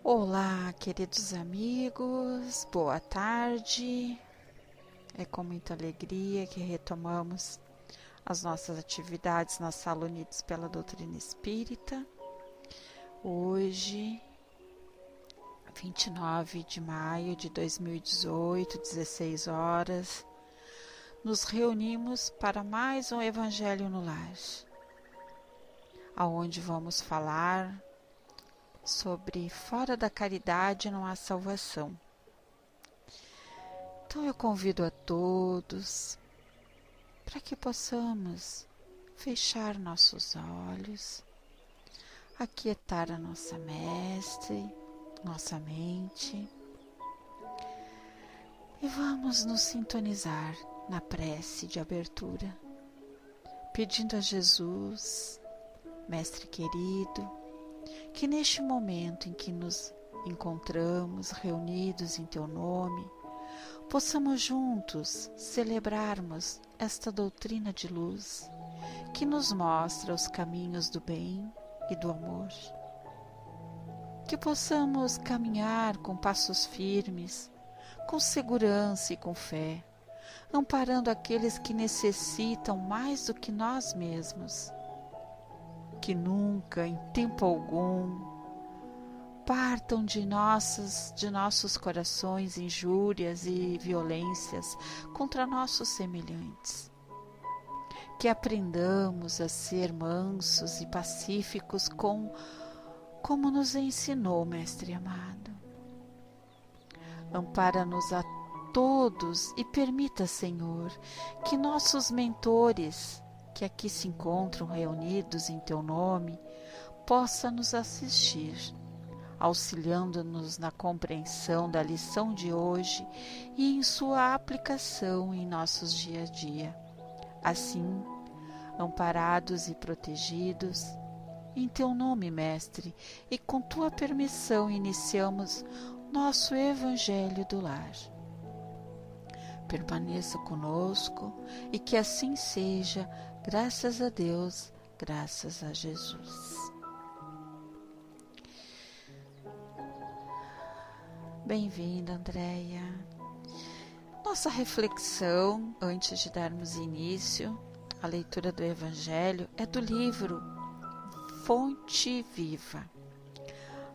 Olá, queridos amigos, boa tarde. É com muita alegria que retomamos as nossas atividades na Sala Unidos pela Doutrina Espírita. Hoje, 29 de maio de 2018, 16 horas, nos reunimos para mais um Evangelho no Lar, aonde vamos falar sobre fora da caridade não há salvação. Então eu convido a todos para que possamos fechar nossos olhos, aquietar a nossa mente e vamos nos sintonizar na prece de abertura, pedindo a Jesus, Mestre querido, que neste momento em que nos encontramos reunidos em Teu nome, possamos juntos celebrarmos esta doutrina de luz que nos mostra os caminhos do bem e do amor. Que possamos caminhar com passos firmes, com segurança e com fé, amparando aqueles que necessitam mais do que nós mesmos. Que nunca, em tempo algum, partam de nossos corações injúrias e violências contra nossos semelhantes. Que aprendamos a ser mansos e pacíficos como nos ensinou, Mestre amado. Ampara-nos a todos e permita, Senhor, que nossos mentores, que aqui se encontram reunidos em Teu nome, possa nos assistir, auxiliando-nos na compreensão da lição de hoje e em sua aplicação em nossos dia a dia. Assim, amparados e protegidos, em Teu nome, Mestre, e com Tua permissão iniciamos nosso Evangelho do Lar. Permaneça conosco e que assim seja, graças a Deus, graças a Jesus. Bem-vinda, Andréia. Nossa reflexão, antes de darmos início à leitura do Evangelho, é do livro Fonte Viva.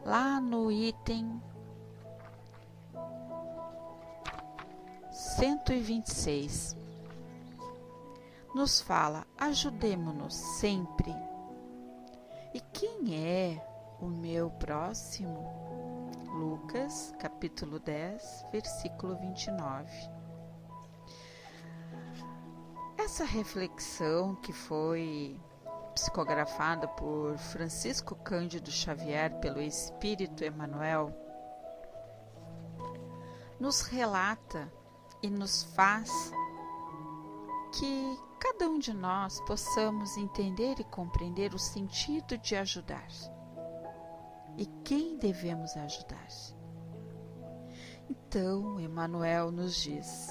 Lá no item 126, nos fala: ajudemo-nos sempre. E quem é o meu próximo? Lucas, capítulo 10, versículo 29. Essa reflexão, que foi psicografada por Francisco Cândido Xavier pelo Espírito Emmanuel, nos relata e nos faz que cada um de nós possamos entender e compreender o sentido de ajudar e quem devemos ajudar. Então, Emmanuel nos diz: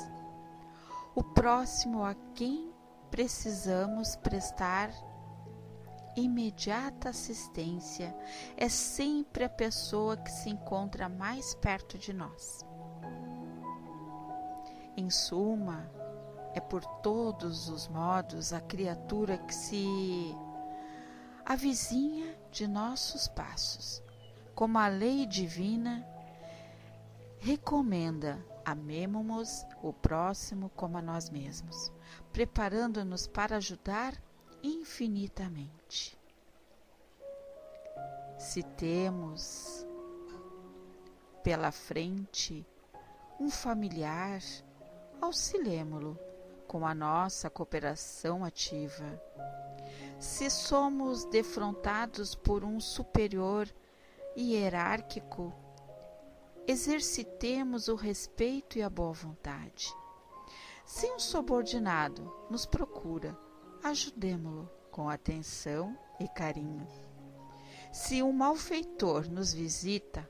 o próximo a quem precisamos prestar imediata assistência é sempre a pessoa que se encontra mais perto de nós. Em suma, é por todos os modos a criatura que se avizinha de nossos passos, como a lei divina recomenda: amemo-nos o próximo como a nós mesmos, preparando-nos para ajudar infinitamente. Se temos pela frente um familiar, auxiliemo-lo com a nossa cooperação ativa. Se somos defrontados por um superior hierárquico, exercitemos o respeito e a boa vontade. Se um subordinado nos procura, ajudemo-lo com atenção e carinho. Se um malfeitor nos visita,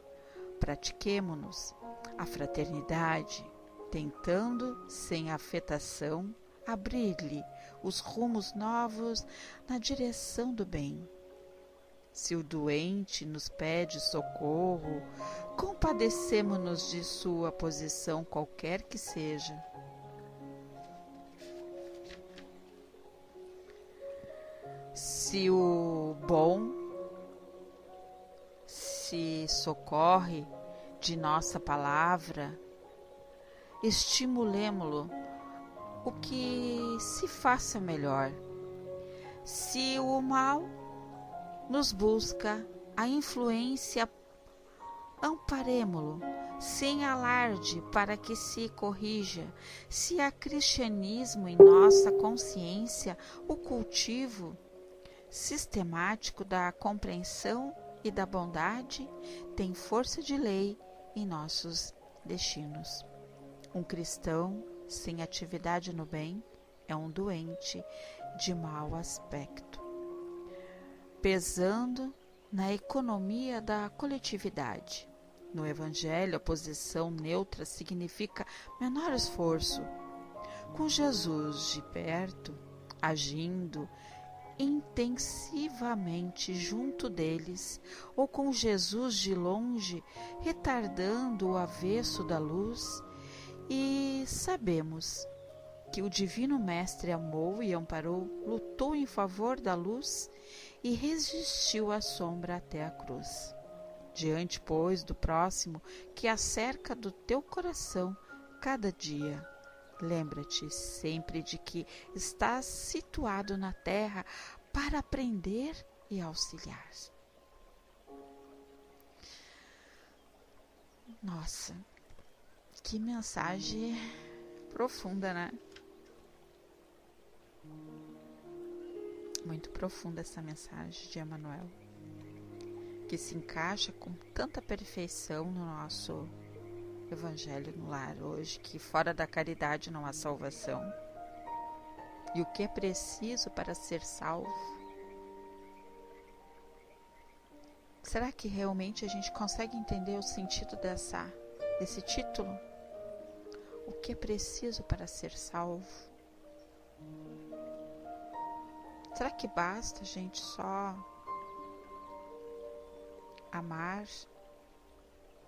pratiquemo-nos a fraternidade, tentando, sem afetação, abrir-lhe os rumos novos na direção do bem. Se o doente nos pede socorro, compadecemo-nos de sua posição, qualquer que seja. Se o bom se socorre de nossa palavra, estimulemo-lo o que se faça melhor. Se o mal nos busca a influência, amparemo-lo sem alarde para que se corrija. Se há cristianismo em nossa consciência, o cultivo sistemático da compreensão e da bondade tem força de lei em nossos destinos. Um cristão sem atividade no bem é um doente de mau aspecto, pesando na economia da coletividade. No Evangelho, a posição neutra significa menor esforço. Com Jesus de perto, agindo intensivamente junto deles, ou com Jesus de longe, retardando o avesso da luz, e sabemos que o Divino Mestre amou e amparou, lutou em favor da luz e resistiu à sombra até a cruz. Diante, pois, do próximo que acerca do teu coração cada dia, lembra-te sempre de que estás situado na terra para aprender e auxiliar. Nossa, que mensagem profunda, né? Muito profunda essa mensagem de Emmanuel, que se encaixa com tanta perfeição no nosso Evangelho no lar hoje, que fora da caridade não há salvação. E o que é preciso para ser salvo? Será que realmente a gente consegue entender o sentido desse título? O que é preciso para ser salvo? Será que basta a gente só amar,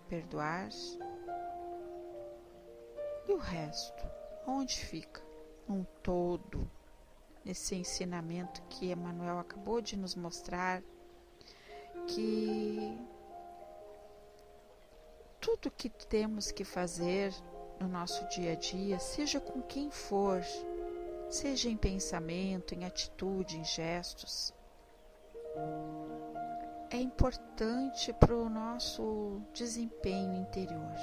perdoar? E o resto, onde fica? Um todo, nesse ensinamento que Emmanuel acabou de nos mostrar, que tudo que temos que fazer no nosso dia a dia, seja com quem for, seja em pensamento, em atitude, em gestos, é importante para o nosso desempenho interior.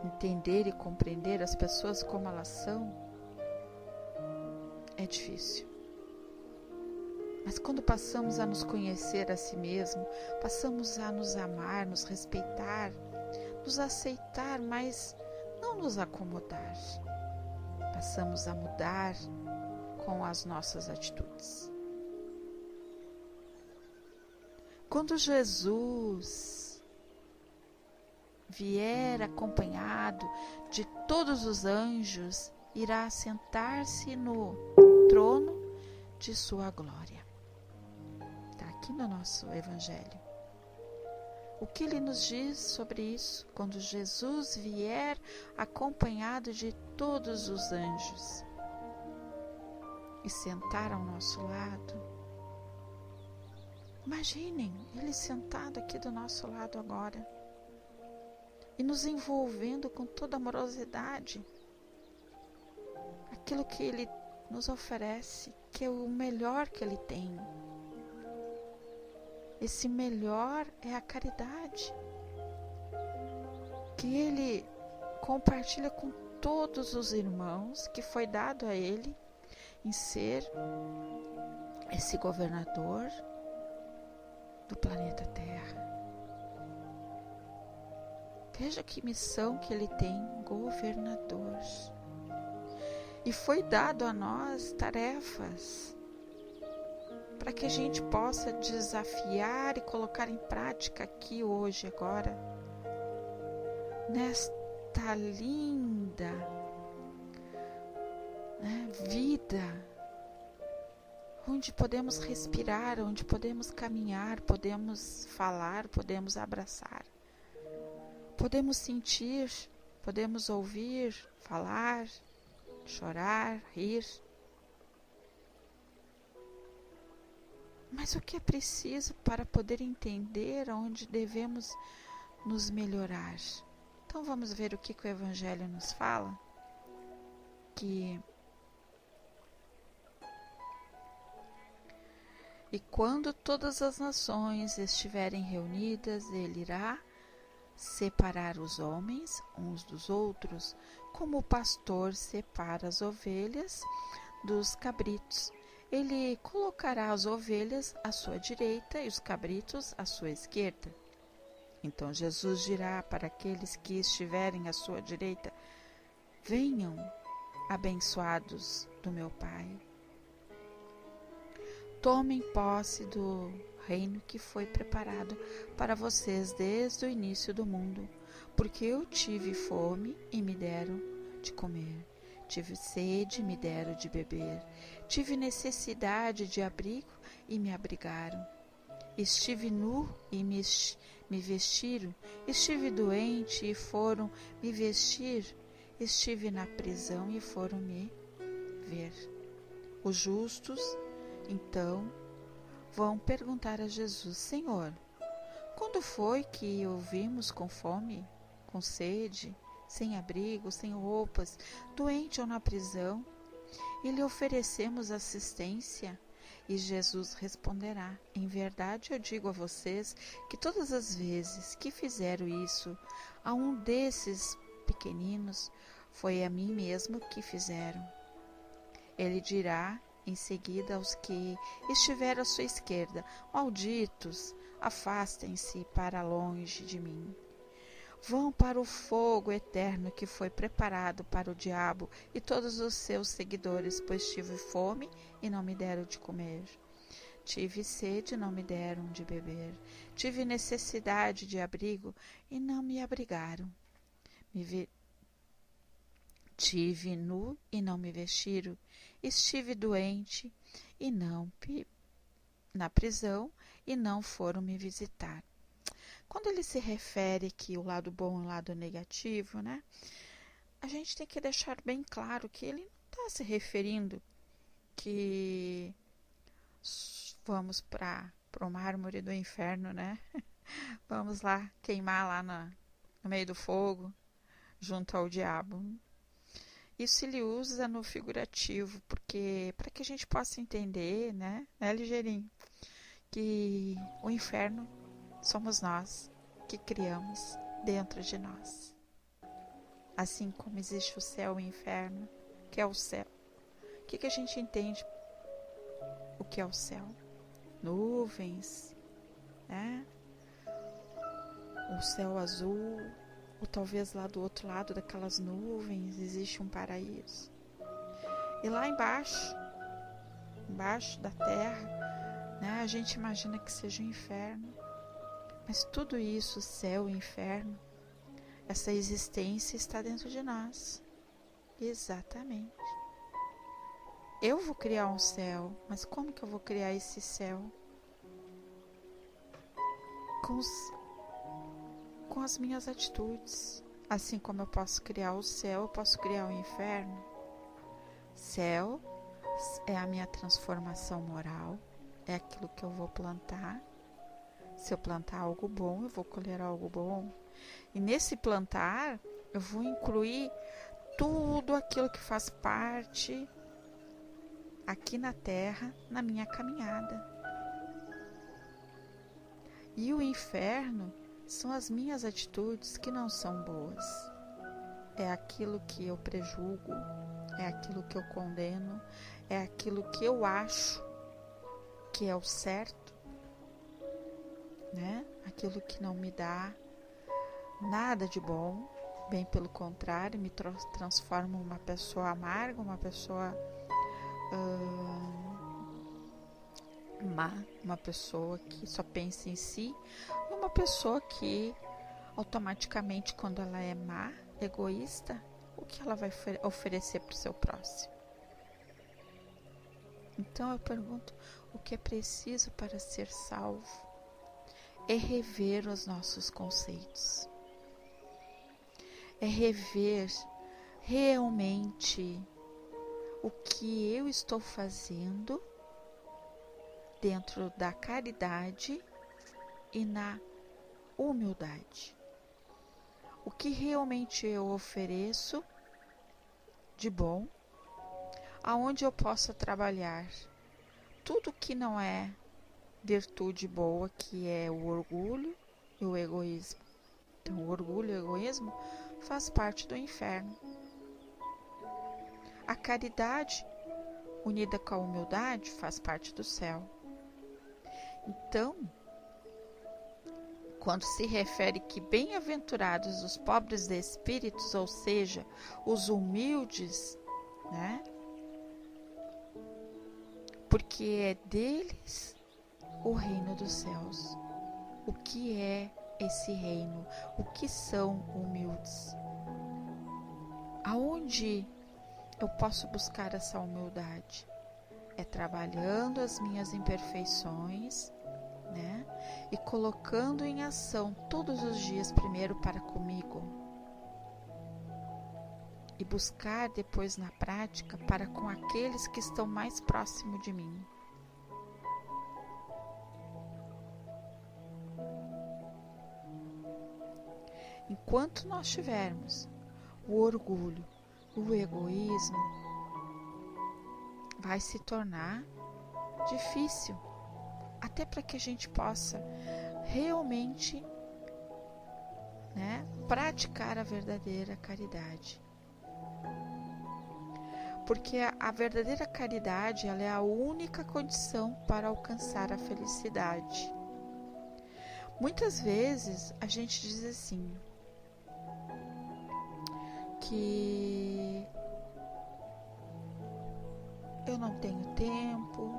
Entender e compreender as pessoas como elas são é difícil. Mas quando passamos a nos conhecer a si mesmo, passamos a nos amar, nos respeitar, nos aceitar, mas não nos acomodar. Passamos a mudar com as nossas atitudes. Quando Jesus vier acompanhado de todos os anjos, irá sentar-se no trono de sua glória. Está aqui no nosso Evangelho. O que ele nos diz sobre isso? Quando Jesus vier acompanhado de todos os anjos e sentar ao nosso lado. Imaginem ele sentado aqui do nosso lado agora e nos envolvendo com toda amorosidade. Aquilo que ele nos oferece, que é o melhor que ele tem. Esse melhor é a caridade, que ele compartilha com todos os irmãos, que foi dado a ele em ser esse governador do planeta Terra. Veja que missão que ele tem, governador. E foi dado a nós tarefas para que a gente possa desafiar e colocar em prática aqui hoje, agora, nesta linda vida onde podemos respirar, onde podemos caminhar, podemos falar, podemos abraçar, podemos sentir, podemos ouvir, falar, chorar, rir. Mas o que é preciso para poder entender onde devemos nos melhorar? Então vamos ver o que o Evangelho nos fala? E quando todas as nações estiverem reunidas, ele irá separar os homens uns dos outros, como o pastor separa as ovelhas dos cabritos. Ele colocará as ovelhas à sua direita e os cabritos à sua esquerda. Então Jesus dirá para aqueles que estiverem à sua direita: venham, abençoados do meu Pai. Tomem posse do reino que foi preparado para vocês desde o início do mundo, porque eu tive fome e me deram de comer. Tive sede e me deram de beber. Tive necessidade de abrigo e me abrigaram. Estive nu e me vestiram. Estive doente e foram me vestir. Estive na prisão e foram me ver. Os justos, então, vão perguntar a Jesus: Senhor, quando foi que o vimos com fome, com sede, sem abrigo, sem roupas, doente ou na prisão, e lhe oferecemos assistência? E Jesus responderá: em verdade eu digo a vocês que todas as vezes que fizeram isso a um desses pequeninos, foi a mim mesmo que fizeram. Ele dirá em seguida aos que estiveram à sua esquerda: malditos, afastem-se para longe de mim. Vão para o fogo eterno que foi preparado para o diabo e todos os seus seguidores, pois tive fome e não me deram de comer. Tive sede e não me deram de beber. Tive necessidade de abrigo e não me abrigaram. Tive nu e não me vestiram. Estive doente e não na prisão e não foram me visitar. Quando ele se refere aqui o lado bom e o lado negativo, né? A gente tem que deixar bem claro que ele não está se referindo que vamos para o mármore do inferno, né? Vamos lá queimar lá no meio do fogo, junto ao diabo. Isso ele usa no figurativo, porque para que a gente possa entender, né, ligeirinho, que o inferno somos nós que criamos dentro de nós. Assim como existe o céu e o inferno, que é o céu. O que a gente entende o que é o céu? Nuvens, né? O céu azul, ou talvez lá do outro lado daquelas nuvens existe um paraíso. E lá embaixo da terra, né, a gente imagina que seja o inferno. Mas tudo isso, céu e inferno, essa existência está dentro de nós. Exatamente. Eu vou criar um céu, mas como que eu vou criar esse céu? Com as minhas atitudes. Assim como eu posso criar o céu, eu posso criar o inferno. Céu é a minha transformação moral, é aquilo que eu vou plantar. Se eu plantar algo bom, eu vou colher algo bom. E nesse plantar, eu vou incluir tudo aquilo que faz parte aqui na terra, na minha caminhada. E o inferno são as minhas atitudes que não são boas. É aquilo que eu prejugo, é aquilo que eu condeno, é aquilo que eu acho que é o certo, né? Aquilo que não me dá nada de bom, bem pelo contrário, me transforma uma pessoa amarga, uma pessoa má, uma pessoa que só pensa em si, e uma pessoa que automaticamente, quando ela é má, egoísta, o que ela vai oferecer para o seu próximo? Então eu pergunto, o que é preciso para ser salvo é rever os nossos conceitos, é rever realmente o que eu estou fazendo dentro da caridade e na humildade. O que realmente eu ofereço de bom, aonde eu possa trabalhar tudo que não é virtude boa, que é o orgulho e o egoísmo. Então, o orgulho e o egoísmo faz parte do inferno. A caridade, unida com a humildade, faz parte do céu. Então, quando se refere que bem-aventurados os pobres de espíritos, ou seja, os humildes, né? Porque é deles o reino dos céus. O que é esse reino? O que são humildes? Aonde eu posso buscar essa humildade? É trabalhando as minhas imperfeições, né? E colocando em ação todos os dias, primeiro para comigo, e buscar depois na prática para com aqueles que estão mais próximos de mim. Enquanto nós tivermos o orgulho, o egoísmo, vai se tornar difícil, até para que a gente possa realmente, né, praticar a verdadeira caridade. Porque a verdadeira caridade, ela é a única condição para alcançar a felicidade. Muitas vezes a gente diz assim, que eu não tenho tempo,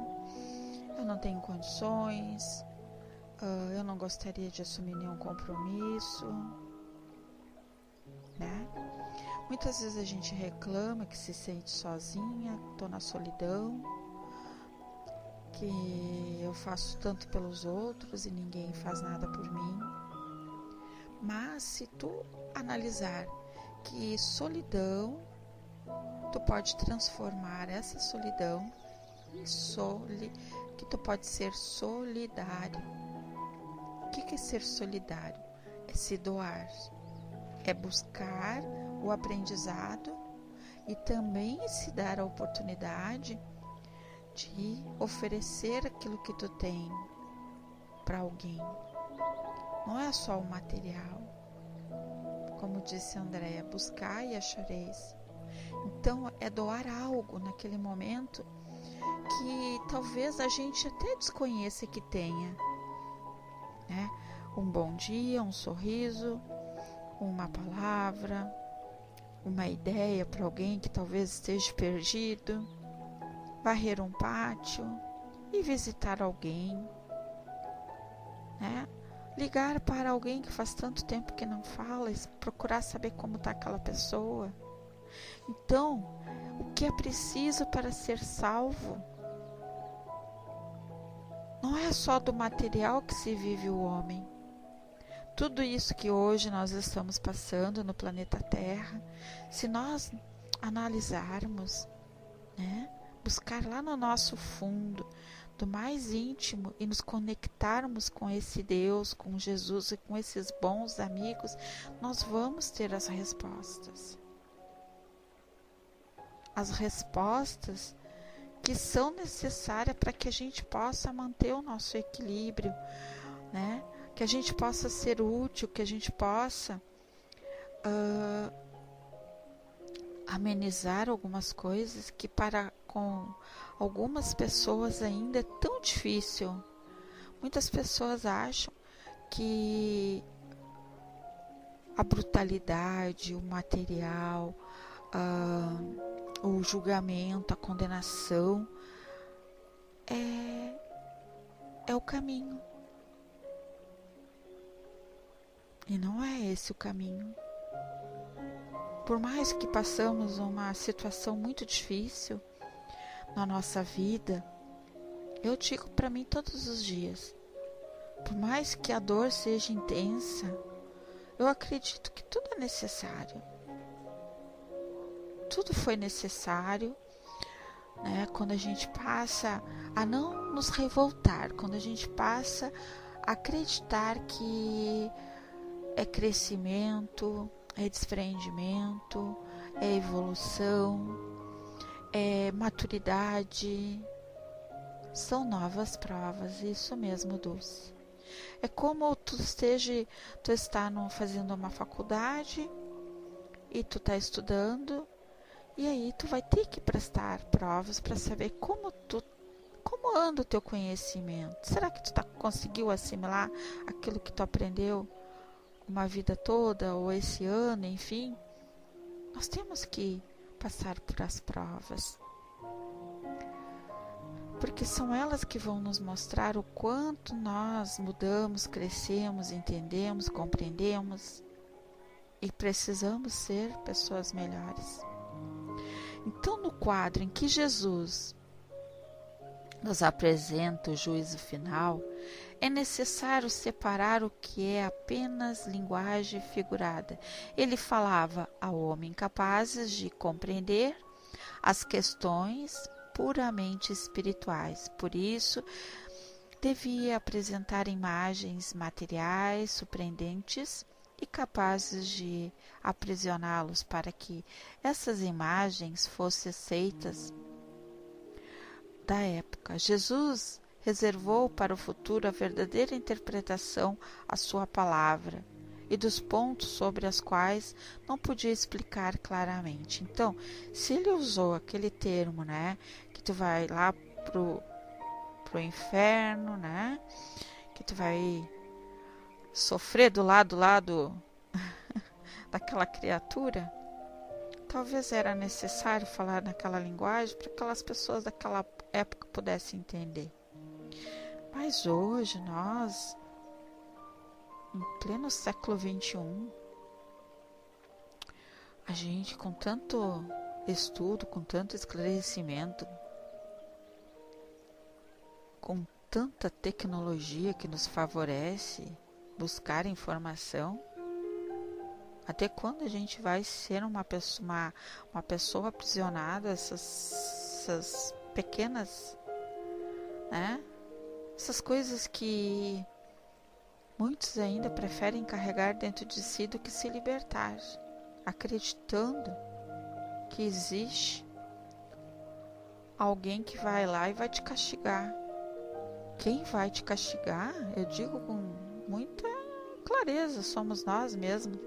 eu não tenho condições, eu não gostaria de assumir nenhum compromisso, né? Muitas vezes a gente reclama que se sente sozinha, estou na solidão, que eu faço tanto pelos outros e ninguém faz nada por mim. Mas se tu analisar que solidão, tu pode transformar essa solidão em que tu pode ser solidário. O que é ser solidário? É se doar, é buscar o aprendizado e também se dar a oportunidade de oferecer aquilo que tu tem para alguém. Não é só o material. Como disse Andréa, buscar e achareis. Então, é doar algo naquele momento que talvez a gente até desconheça que tenha, né? Um bom dia, um sorriso, uma palavra, uma ideia para alguém que talvez esteja perdido, varrer um pátio e visitar alguém, né? Ligar para alguém que faz tanto tempo que não fala e procurar saber como está aquela pessoa. Então, o que é preciso para ser salvo não é só do material que se vive o homem. Tudo isso que hoje nós estamos passando no planeta Terra, se nós analisarmos, né, buscar lá no nosso fundo, do mais íntimo e nos conectarmos com esse Deus, com Jesus e com esses bons amigos, nós vamos ter as respostas. As respostas que são necessárias para que a gente possa manter o nosso equilíbrio, né? Que a gente possa ser útil, que a gente possa amenizar algumas coisas que para com algumas pessoas ainda é tão difícil. Muitas pessoas acham que a brutalidade, o material, o julgamento, a condenação é o caminho. E não é esse o caminho. Por mais que passamos uma situação muito difícil, na nossa vida, eu digo para mim todos os dias, por mais que a dor seja intensa, eu acredito que tudo é necessário. Tudo foi necessário, né? Quando a gente passa a não nos revoltar, quando a gente passa a acreditar que é crescimento, é desprendimento, é evolução, é maturidade, são novas provas, isso mesmo, Dulce. É como tu está fazendo uma faculdade e tu está estudando, e aí tu vai ter que prestar provas para saber como anda o teu conhecimento. Será que tu conseguiu assimilar aquilo que tu aprendeu uma vida toda ou esse ano, enfim? Nós temos que passar por as provas, porque são elas que vão nos mostrar o quanto nós mudamos, crescemos, entendemos, compreendemos e precisamos ser pessoas melhores. Então, no quadro em que Jesus nos apresenta o juízo final, é necessário separar o que é apenas linguagem figurada. Ele falava ao homem capazes de compreender as questões puramente espirituais. Por isso, devia apresentar imagens materiais surpreendentes e capazes de aprisioná-los para que essas imagens fossem aceitas da época. Jesus reservou para o futuro a verdadeira interpretação à sua palavra e dos pontos sobre os quais não podia explicar claramente. Então, se ele usou aquele termo, né, que tu vai lá pro inferno, né, que tu vai sofrer do lado daquela criatura, talvez era necessário falar naquela linguagem para que aquelas pessoas daquela época pudessem entender. Mas hoje nós, em pleno século XXI, a gente com tanto estudo, com tanto esclarecimento, com tanta tecnologia que nos favorece buscar informação, até quando a gente vai ser uma pessoa aprisionada a essas pequenas, né? Essas coisas que muitos ainda preferem carregar dentro de si do que se libertar, acreditando que existe alguém que vai lá e vai te castigar. Quem vai te castigar, eu digo com muita clareza, somos nós mesmos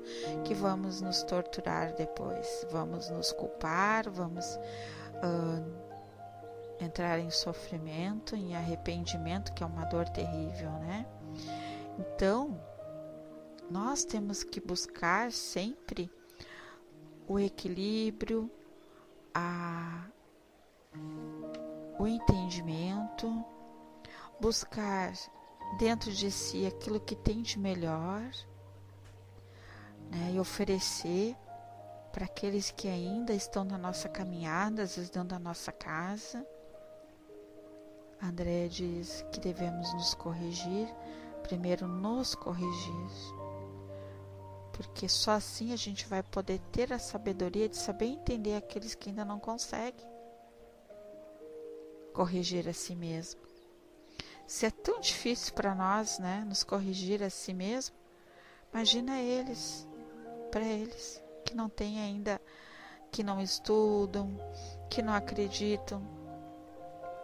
que vamos nos torturar depois, vamos nos culpar, vamos entrar em sofrimento, em arrependimento, que é uma dor terrível, né? Então, nós temos que buscar sempre o equilíbrio, o entendimento, buscar dentro de si aquilo que tem de melhor, né, e oferecer para aqueles que ainda estão na nossa caminhada, às vezes dentro da nossa casa. André diz que devemos nos corrigir, primeiro nos corrigir, porque só assim a gente vai poder ter a sabedoria de saber entender aqueles que ainda não conseguem corrigir a si mesmo. Se é tão difícil para nós, né, nos corrigir a si mesmo, imagina para eles que não têm ainda, que não estudam, que não acreditam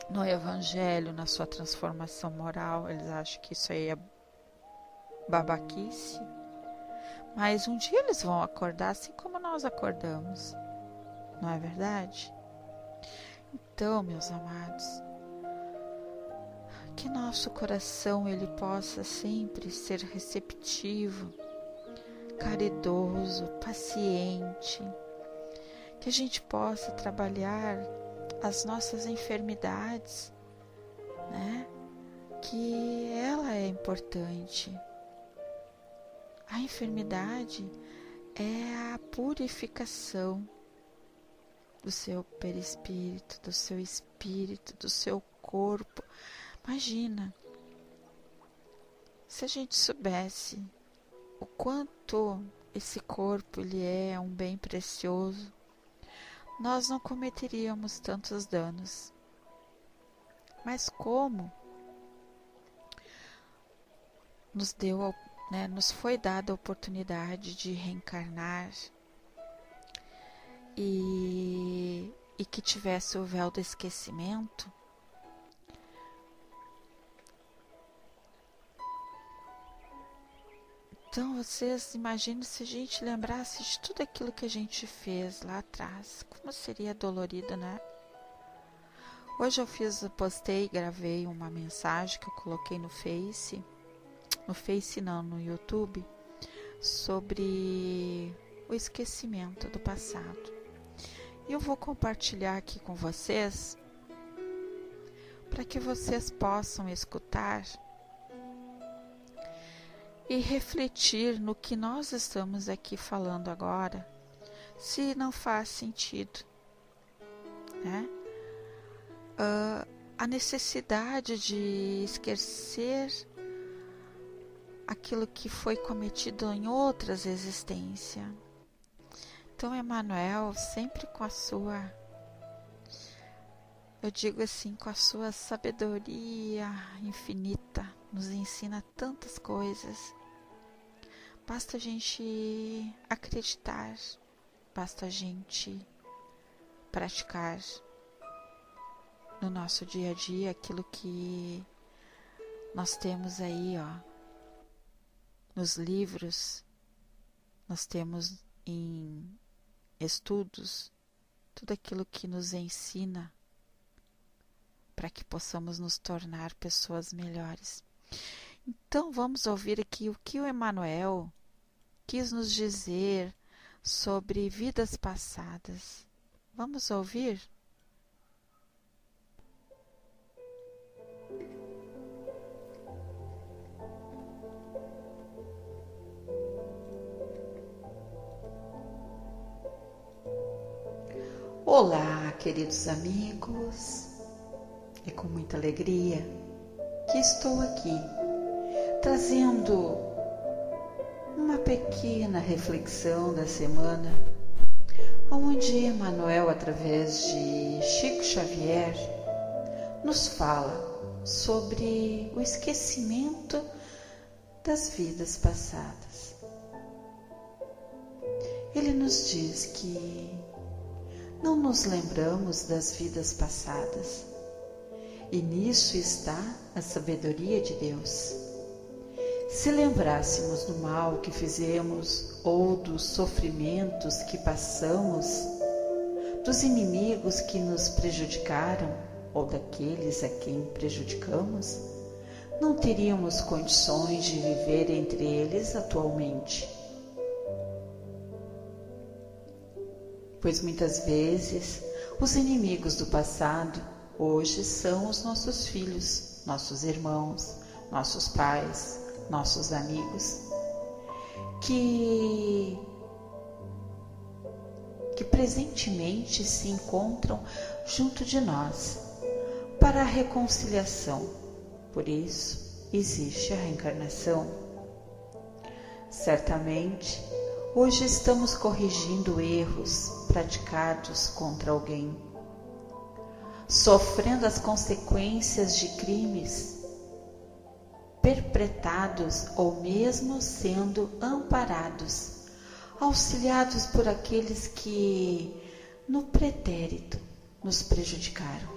no Evangelho, na sua transformação moral. Eles acham que isso aí é babaquice, mas um dia eles vão acordar assim como nós acordamos, não é verdade? Então, meus amados, que nosso coração ele possa sempre ser receptivo, caridoso, paciente, que a gente possa trabalhar as nossas enfermidades, né? Que ela é importante. A enfermidade é a purificação, do seu perispírito, do seu espírito, do seu corpo. Imagina, se a gente soubesse o quanto esse corpo ele é um bem precioso, nós não cometeríamos tantos danos. Mas como nos foi dada a oportunidade de reencarnar e que tivesse o véu do esquecimento, então vocês imaginam se a gente lembrasse de tudo aquilo que a gente fez lá atrás, como seria dolorido, né? Hoje eu postei, gravei uma mensagem que eu coloquei no YouTube, sobre o esquecimento do passado. E eu vou compartilhar aqui com vocês, para que vocês possam escutar e refletir no que nós estamos aqui falando agora, se não faz sentido, né? A necessidade de esquecer aquilo que foi cometido em outras existências. Então, Emmanuel, sempre com a sua, eu digo assim, com a sua sabedoria infinita, nos ensina tantas coisas. Basta a gente acreditar, basta a gente praticar no nosso dia a dia aquilo que nós temos aí, nos livros, nós temos em estudos, tudo aquilo que nos ensina para que possamos nos tornar pessoas melhores. Então vamos ouvir aqui o que o Emmanuel quis nos dizer sobre vidas passadas. Vamos ouvir? Olá, queridos amigos, é com muita alegria que estou aqui trazendo uma pequena reflexão da semana, onde Emmanuel, através de Chico Xavier, nos fala sobre o esquecimento das vidas passadas. Ele nos diz que não nos lembramos das vidas passadas, e nisso está a sabedoria de Deus. Se lembrássemos do mal que fizemos ou dos sofrimentos que passamos, dos inimigos que nos prejudicaram ou daqueles a quem prejudicamos, não teríamos condições de viver entre eles atualmente. Pois muitas vezes os inimigos do passado hoje são os nossos filhos, nossos irmãos, nossos pais, nossos amigos, que presentemente se encontram junto de nós para a reconciliação. Por isso existe a reencarnação. Certamente, hoje estamos corrigindo erros praticados contra alguém, sofrendo as consequências de crimes perpetrados ou mesmo sendo amparados, auxiliados por aqueles que no pretérito nos prejudicaram.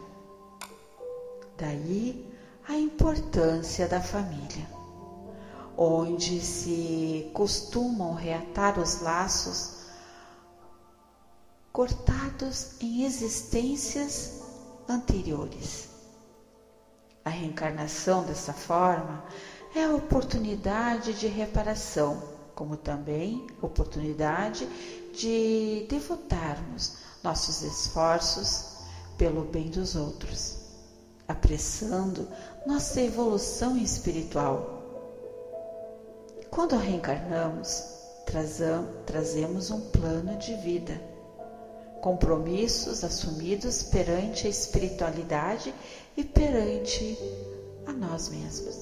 Daí a importância da família, onde se costumam reatar os laços cortados em existências anteriores. A reencarnação, dessa forma, é a oportunidade de reparação, como também oportunidade de devotarmos nossos esforços pelo bem dos outros, apressando nossa evolução espiritual. Quando reencarnamos, trazemos um plano de vida, compromissos assumidos perante a espiritualidade e perante a nós mesmos,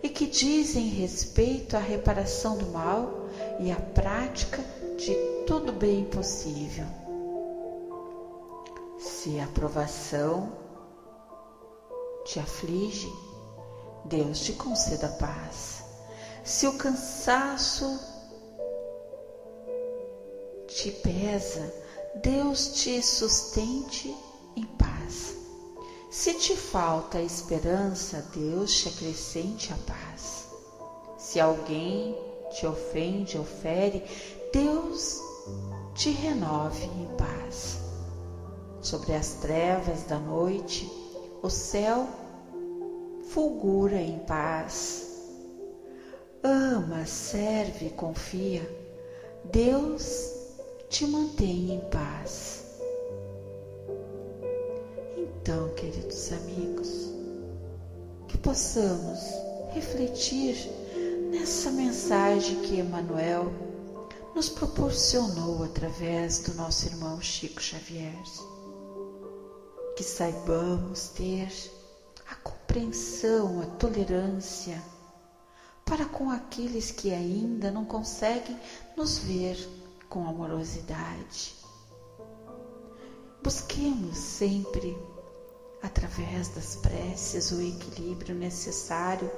e que dizem respeito à reparação do mal e à prática de todo bem possível. Se a provação te aflige, Deus te conceda paz. Se o cansaço te pesa, Deus te sustente em paz. Se te falta a esperança, Deus te acrescente a paz. Se alguém te ofende ou fere, Deus te renove em paz. Sobre as trevas da noite, o céu fulgura em paz. Ama, serve e confia, Deus te mantém em paz. Então, queridos amigos, que possamos refletir nessa mensagem que Emmanuel nos proporcionou através do nosso irmão Chico Xavier. Que saibamos ter a compreensão, a tolerância para com aqueles que ainda não conseguem nos ver com amorosidade. Busquemos sempre, através das preces, o equilíbrio necessário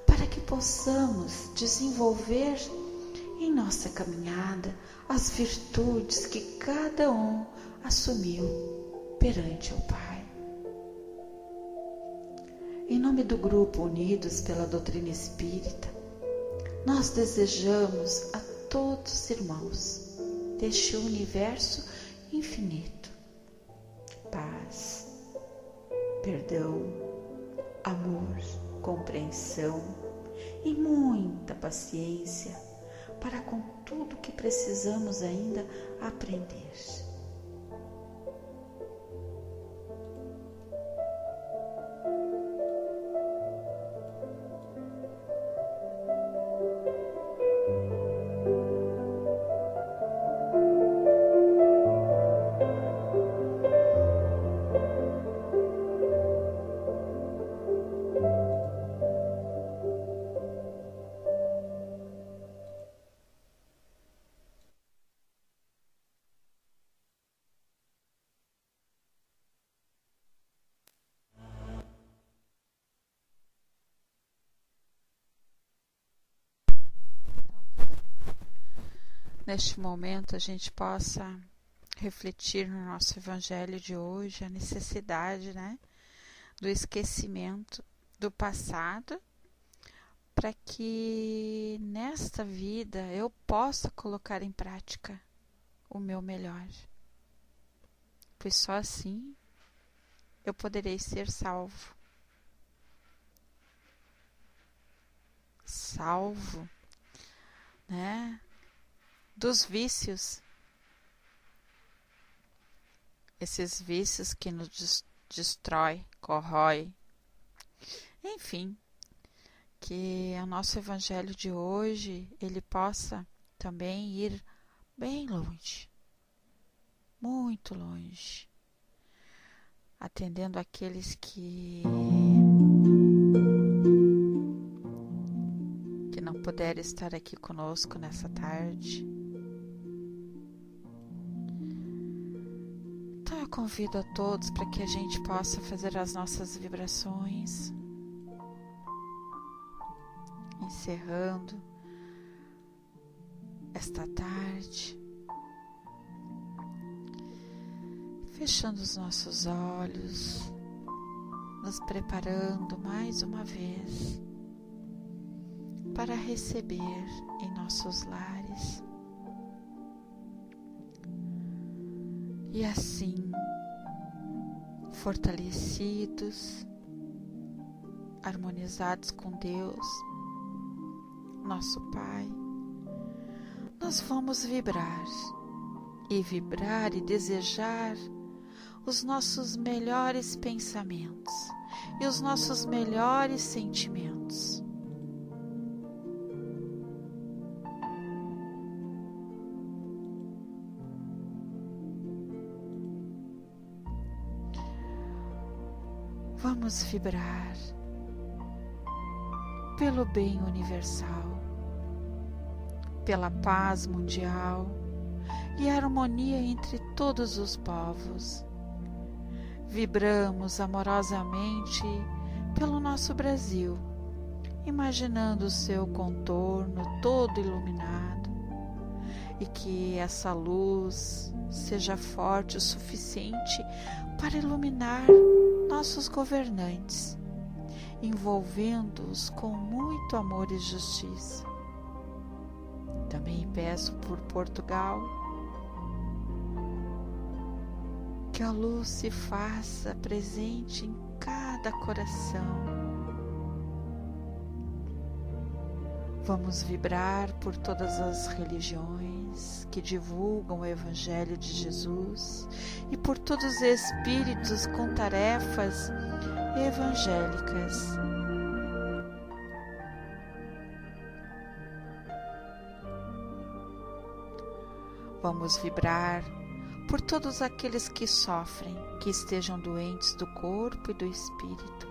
para que possamos desenvolver em nossa caminhada as virtudes que cada um assumiu perante o Pai. Em nome do Grupo Unidos pela Doutrina Espírita, nós desejamos a todos os irmãos deste universo infinito paz, perdão, amor, compreensão e muita paciência para com tudo que precisamos ainda aprender. Neste momento a gente possa refletir no nosso evangelho de hoje a necessidade, do esquecimento do passado, para que nesta vida eu possa colocar em prática o meu melhor, pois só assim eu poderei ser salvo, dos vícios, esses vícios que nos destrói, corrói. Enfim, que o nosso evangelho de hoje ele possa também ir bem longe, muito longe, atendendo aqueles que não puderam estar aqui conosco nessa tarde. Então eu convido a todos para que a gente possa fazer as nossas vibrações, encerrando esta tarde, fechando os nossos olhos, nos preparando mais uma vez para receber em nossos lares. E assim, fortalecidos, harmonizados com Deus, nosso Pai, nós vamos vibrar e desejar os nossos melhores pensamentos e os nossos melhores sentimentos. Vamos vibrar pelo bem universal, pela paz mundial e a harmonia entre todos os povos. Vibramos amorosamente pelo nosso Brasil, imaginando o seu contorno todo iluminado, e que essa luz seja forte o suficiente para iluminar nossos governantes, envolvendo-os com muito amor e justiça. Também peço por Portugal, que a luz se faça presente em cada coração. Vamos vibrar por todas as religiões que divulgam o Evangelho de Jesus e por todos os espíritos com tarefas evangélicas. Vamos vibrar por todos aqueles que sofrem, que estejam doentes do corpo e do espírito,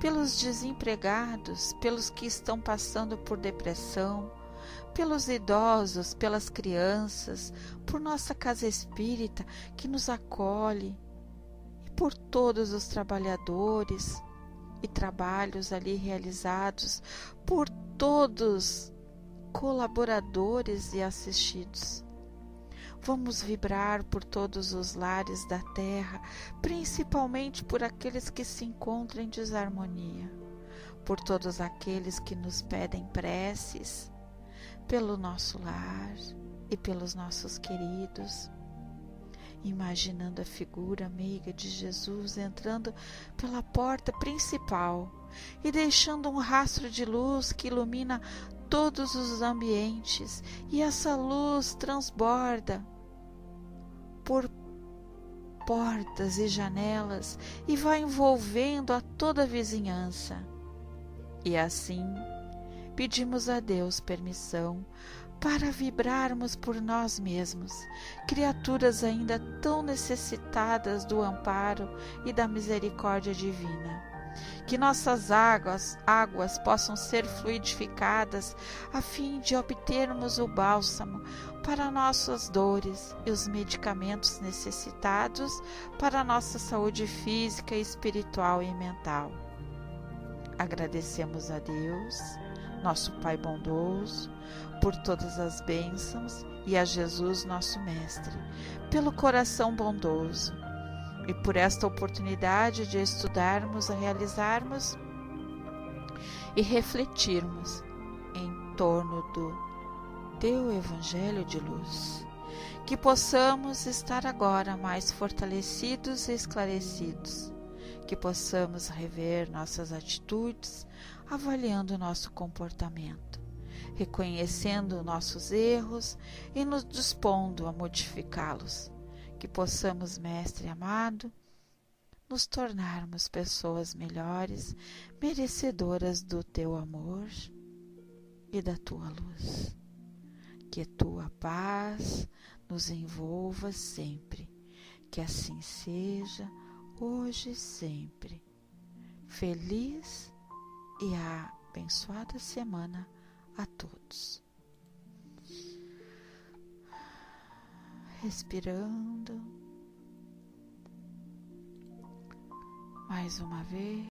pelos desempregados, pelos que estão passando por depressão, pelos idosos, pelas crianças, por nossa casa espírita que nos acolhe, e por todos os trabalhadores e trabalhos ali realizados, por todos colaboradores e assistidos. Vamos vibrar por todos os lares da terra, principalmente por aqueles que se encontram em desarmonia, por todos aqueles que nos pedem preces, pelo nosso lar e pelos nossos queridos, imaginando a figura meiga de Jesus entrando pela porta principal e deixando um rastro de luz que ilumina todos os ambientes, e essa luz transborda por portas e janelas e vai envolvendo a toda a vizinhança. E assim pedimos a Deus permissão para vibrarmos por nós mesmos, criaturas ainda tão necessitadas do amparo e da misericórdia divina. Que nossas águas possam ser fluidificadas a fim de obtermos o bálsamo para nossas dores e os medicamentos necessitados para a nossa saúde física, espiritual e mental. Agradecemos a Deus, nosso Pai bondoso, por todas as bênçãos, e a Jesus, nosso Mestre, pelo coração bondoso, e por esta oportunidade de estudarmos, realizarmos e refletirmos em torno do Teu Evangelho de luz. Que possamos estar agora mais fortalecidos e esclarecidos, que possamos rever nossas atitudes, avaliando nosso comportamento, reconhecendo nossos erros e nos dispondo a modificá-los. Que possamos, Mestre amado, nos tornarmos pessoas melhores, merecedoras do Teu amor e da Tua luz. Que Tua paz nos envolva sempre. Que assim seja, hoje e sempre. Feliz e abençoada semana a todos. Respirando mais uma vez.